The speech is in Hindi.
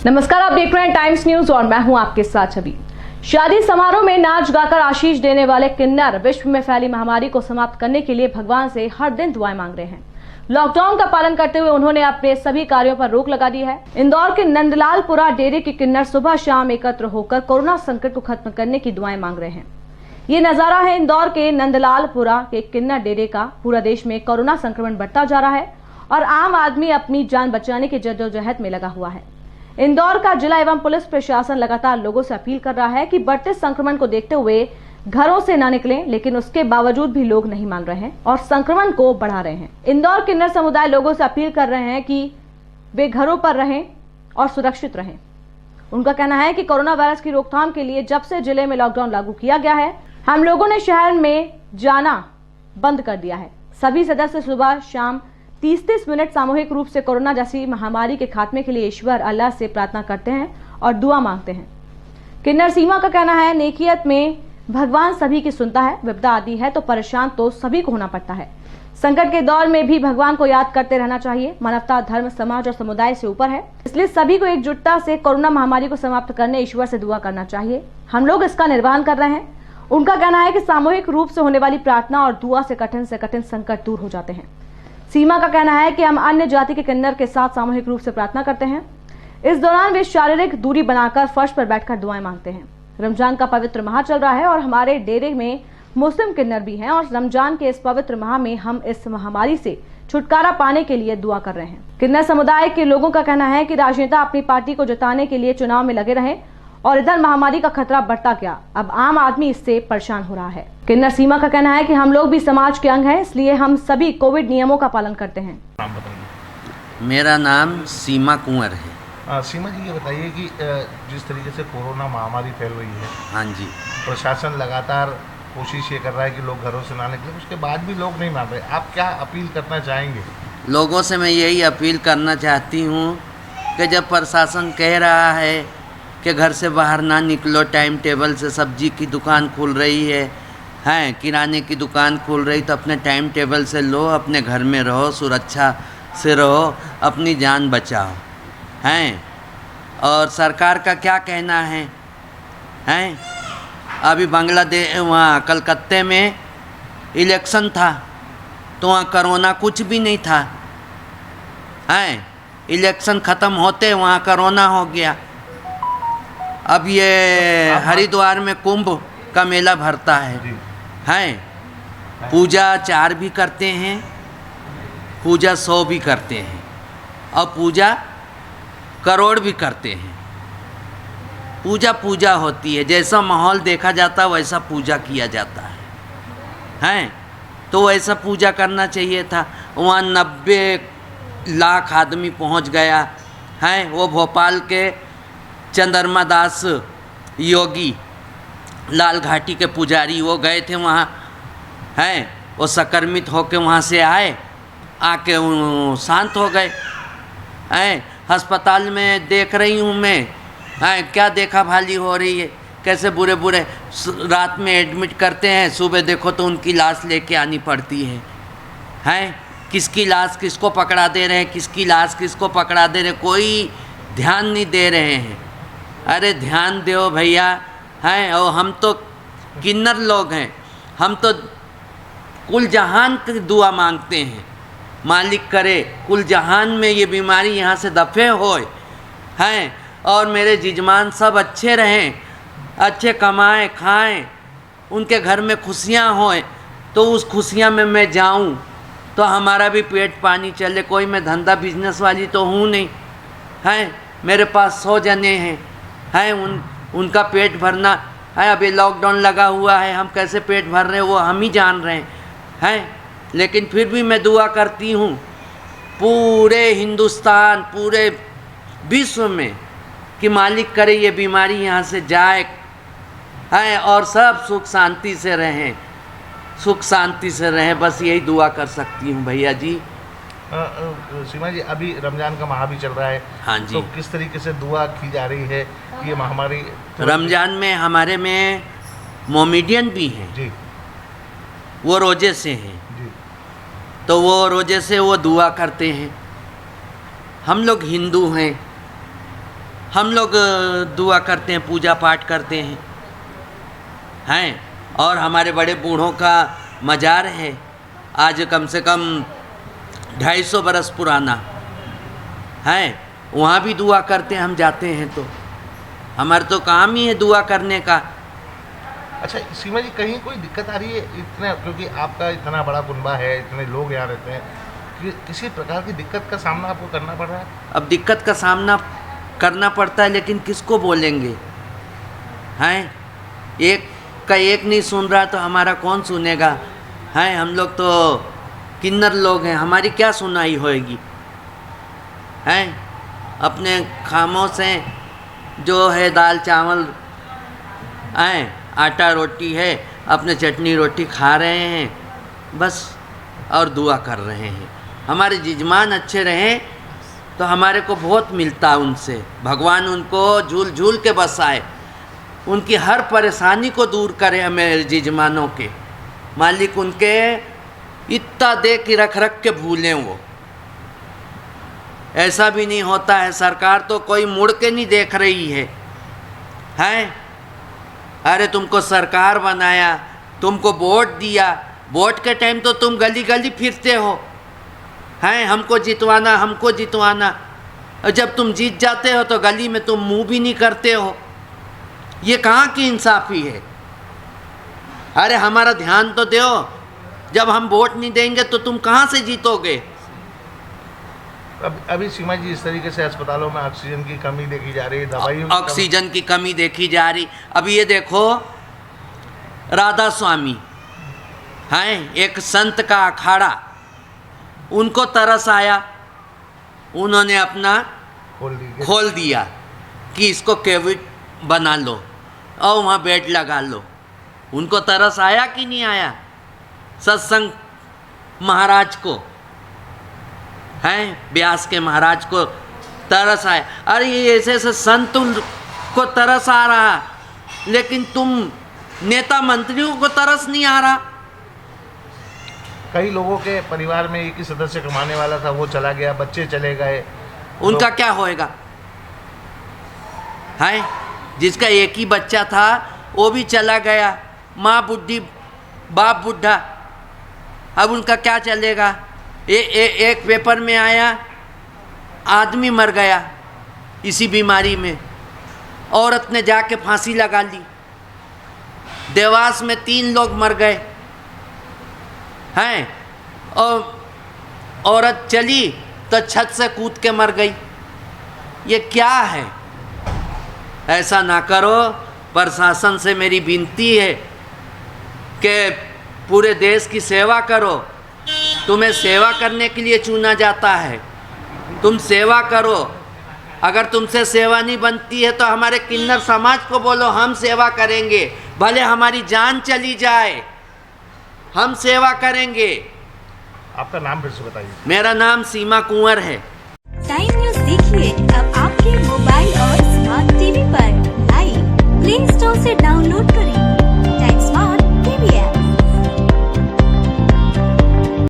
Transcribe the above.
नमस्कार, आप देख रहे हैं टाइम्स न्यूज और मैं हूं आपके साथ छवि। शादी समारोह में नाच गाकर आशीष देने वाले किन्नर विश्व में फैली महामारी को समाप्त करने के लिए भगवान से हर दिन दुआएं मांग रहे हैं। लॉकडाउन का पालन करते हुए उन्होंने अपने सभी कार्यों पर रोक लगा दी है। इंदौर के नंदलालपुरा डेरे के किन्नर सुबह शाम एकत्र होकर कोरोना संकट को खत्म करने की दुआएं मांग रहे हैं। ये नजारा है इंदौर के नंदलालपुरा के किन्नर डेरे का। पूरा देश में कोरोना संक्रमण बढ़ता जा रहा है और आम आदमी अपनी जान बचाने की जद्दोजहद में लगा हुआ है। इंदौर का जिला एवं पुलिस प्रशासन लगातार लोगों से अपील कर रहा है कि बढ़ते संक्रमण को देखते हुए घरों से न निकलें, लेकिन उसके बावजूद भी लोग नहीं मान रहे हैं और संक्रमण को बढ़ा रहे हैं। इंदौर किन्नर समुदाय लोगों से अपील कर रहे हैं कि वे घरों पर रहें और सुरक्षित रहें। उनका कहना है कि कोरोना वायरस की रोकथाम के लिए जब से जिले में लॉकडाउन लागू किया गया है, हम लोगों ने शहर में जाना बंद कर दिया है। सभी सदस्य सुबह शाम 30-30 मिनट सामूहिक रूप से कोरोना जैसी महामारी के खात्मे के लिए ईश्वर अल्लाह से प्रार्थना करते हैं और दुआ मांगते हैं। किन्नर सीमा का कहना है, नेकियत में भगवान सभी की सुनता है, विपदा आती है तो परेशान तो सभी को होना पड़ता है। संकट के दौर में भी भगवान को याद करते रहना चाहिए। मानवता धर्म, समाज और समुदाय से ऊपर है, इसलिए सभी को एकजुटता से कोरोना महामारी को समाप्त करने ईश्वर से दुआ करना चाहिए। हम लोग इसका निर्वहन कर रहे हैं। उनका कहना है कि सामूहिक रूप से होने वाली प्रार्थना और दुआ से कठिन संकट दूर हो जाते हैं। सीमा का कहना है कि हम अन्य जाति के किन्नर के साथ सामूहिक रूप से प्रार्थना करते हैं। इस दौरान वे शारीरिक दूरी बनाकर फर्श पर बैठकर दुआएं मांगते हैं। रमजान का पवित्र माह चल रहा है और हमारे डेरे में मुस्लिम किन्नर भी हैं और रमजान के इस पवित्र माह में हम इस महामारी से छुटकारा पाने के लिए दुआ कर रहे हैं। किन्नर समुदाय के लोगों का कहना है कि राजनेता अपनी पार्टी को जिताने के लिए चुनाव में लगे रहे और इधर महामारी का खतरा बढ़ता गया। अब आम आदमी इससे परेशान हो रहा है। किन्नर सीमा का कहना है कि हम लोग भी समाज के अंग हैं, इसलिए हम सभी कोविड नियमों का पालन करते हैं। नाम बताइए। मेरा नाम सीमा कुंवर है। सीमा जी, ये बताइए कि जिस तरीके से कोरोना महामारी फैल रही है, हाँ जी, प्रशासन लगातार कोशिश ये कर रहा है कि लोग घरों से ना निकलें, उसके बाद भी लोग नहीं मान रहे। आप क्या अपील करना चाहेंगे? लोगों से मैं यही अपील करना चाहती हूँ कि जब प्रशासन कह रहा है कि घर से बाहर ना निकलो, टाइम टेबल से सब्जी की दुकान खुल रही है, किराने की दुकान खुल रही, तो अपने टाइम टेबल से लो, अपने घर में रहो, सुरक्षा से रहो, अपनी जान बचाओ। हैं और सरकार का क्या कहना है? अभी बांग्लादेश वहाँ कलकत्ते में इलेक्शन था तो वहाँ कोरोना कुछ भी नहीं था। इलेक्शन ख़त्म होते वहाँ कोरोना हो गया। अब ये हरिद्वार में कुंभ का मेला भरता है, पूजा 4 भी करते हैं, पूजा 100 भी करते हैं और पूजा करोड़ भी करते हैं। पूजा होती है, जैसा माहौल देखा जाता है वैसा पूजा किया जाता है। तो वैसा पूजा करना चाहिए था। वहाँ 90 लाख आदमी पहुँच गया है। वो भोपाल के चंद्रमा दास योगी लाल घाटी के पुजारी वो गए थे वहाँ, वो संक्रमित होके वहाँ से आके शांत हो गए। अस्पताल में देख रही हूँ मैं, क्या देखा भाली हो रही है, कैसे बुरे रात में एडमिट करते हैं, सुबह देखो तो उनकी लाश लेके आनी पड़ती है। किसकी लाश किसको पकड़ा दे रहे हैं, किसकी लाश किसको पकड़ा दे रहे, कोई ध्यान नहीं दे रहे हैं। अरे ध्यान दो भैया, और हम तो किन्नर लोग हैं, हम तो कुल जहान की दुआ मांगते हैं। मालिक करे कुल जहान में ये बीमारी यहाँ से दफे होए, और मेरे जिजमान सब अच्छे रहें, अच्छे कमाएं खाएं, उनके घर में खुशियाँ होएं, तो उस खुशियाँ में मैं जाऊँ तो हमारा भी पेट पानी चले। कोई मैं धंधा बिजनेस वाली तो हूँ नहीं, मेरे पास 100 जने हैं, उनका पेट भरना है। अभी लॉकडाउन लगा हुआ है, हम कैसे पेट भर रहे हैं वो हम ही जान रहे हैं। लेकिन फिर भी मैं दुआ करती हूँ पूरे हिंदुस्तान, पूरे विश्व में कि मालिक करे ये बीमारी यहाँ से जाए, और सब सुख शांति से रहें, सुख शांति से रहें। बस यही दुआ कर सकती हूँ भैया जी। सीमा जी, अभी रमजान का माह भी चल रहा है, हाँ जी, तो किस तरीके से दुआ की जा रही है कि ये महामारी? रमजान में हमारे में मोमेडियन भी हैं जी, वो रोजे से हैं जी, तो वो रोजे से वो दुआ करते हैं। हम लोग हिंदू हैं, हम लोग दुआ करते हैं, पूजा पाठ करते हैं और हमारे बड़े बूढ़ों का मज़ार है, आज कम से कम 250 बरस पुराना है, वहाँ भी दुआ करते हैं। हम जाते हैं तो हमारा तो काम ही है दुआ करने का। अच्छा सीमा जी, कहीं कोई दिक्कत आ रही है इतना, क्योंकि आपका इतना बड़ा कुनबा है, इतने लोग यहाँ रहते हैं, कि किसी प्रकार की दिक्कत का सामना आपको करना पड़ रहा है? अब दिक्कत का सामना करना पड़ता है, लेकिन किसको बोलेंगे? हैं, एक का एक नहीं सुन रहा तो हमारा कौन सुनेगा? हैं, हम लोग तो किन्नर लोग हैं, हमारी क्या सुनाई होएगी? हैं, अपने खामोश हैं, जो है दाल चावल हैं, आटा रोटी है, अपने चटनी रोटी खा रहे हैं बस, और दुआ कर रहे हैं। हमारे जजमान अच्छे रहें तो हमारे को बहुत मिलता उनसे। भगवान उनको झूल झूल के बसाए, उनकी हर परेशानी को दूर करे हमें जजमानों के। मालिक उनके इतना दे कि रख रख के भूलें वो। ऐसा भी नहीं होता है, सरकार तो कोई मुड़ के नहीं देख रही है। हैं, अरे तुमको सरकार बनाया, तुमको वोट दिया, वोट के टाइम तो तुम गली गली फिरते हो, हैं हमको जितवाना, हमको जितवाना, और जब तुम जीत जाते हो तो गली में तुम मुंह भी नहीं करते हो। ये कहाँ की इंसाफ़ी है? अरे हमारा ध्यान तो दो, जब हम वोट नहीं देंगे तो तुम कहाँ से जीतोगे? अभी सीमा जी, इस तरीके से अस्पतालों में ऑक्सीजन की कमी देखी जा रही है, दवाइयों ऑक्सीजन की कमी देखी जा रही। अभी ये देखो, राधा स्वामी हैं, एक संत का अखाड़ा, उनको तरस आया, उन्होंने अपना खोल दिया कि इसको केविट बना लो और वहाँ बेड लगा लो। उनको तरस आया कि नहीं आया? सत्संग महाराज को, हैं ब्यास के महाराज को तरस आया। अरे ये ऐसे ऐसे संत को तरस आ रहा, लेकिन तुम नेता मंत्रियों को तरस नहीं आ रहा। कई लोगों के परिवार में एक ही सदस्य कमाने वाला था, वो चला गया, बच्चे चले गए, उनका क्या होएगा? है, जिसका एक ही बच्चा था वो भी चला गया, माँ बुढ़ी, बाप बुढ़ा, अब उनका क्या चलेगा? एक पेपर में आया, आदमी मर गया इसी बीमारी में, औरत ने जाके फांसी लगा ली। देवास में 3 लोग मर गए हैं, और औरत चली तो छत से कूद के मर गई। ये क्या है? ऐसा ना करो। प्रशासन से मेरी विनती है कि पूरे देश की सेवा करो। तुम्हें सेवा करने के लिए चुना जाता है, तुम सेवा करो। अगर तुमसे सेवा नहीं बनती है तो हमारे किन्नर समाज को बोलो, हम सेवा करेंगे, भले हमारी जान चली जाए, हम सेवा करेंगे। आपका नाम फिर से बताइए। मेरा नाम सीमा कुंवर है। टाइम न्यूज़ देखिए अब आपके मोबाइल और स्मार्ट टीवी पर। लाइव प्ले स्टोर से डाउनलोड करें टाइम स्मार्ट टीवी ऐप।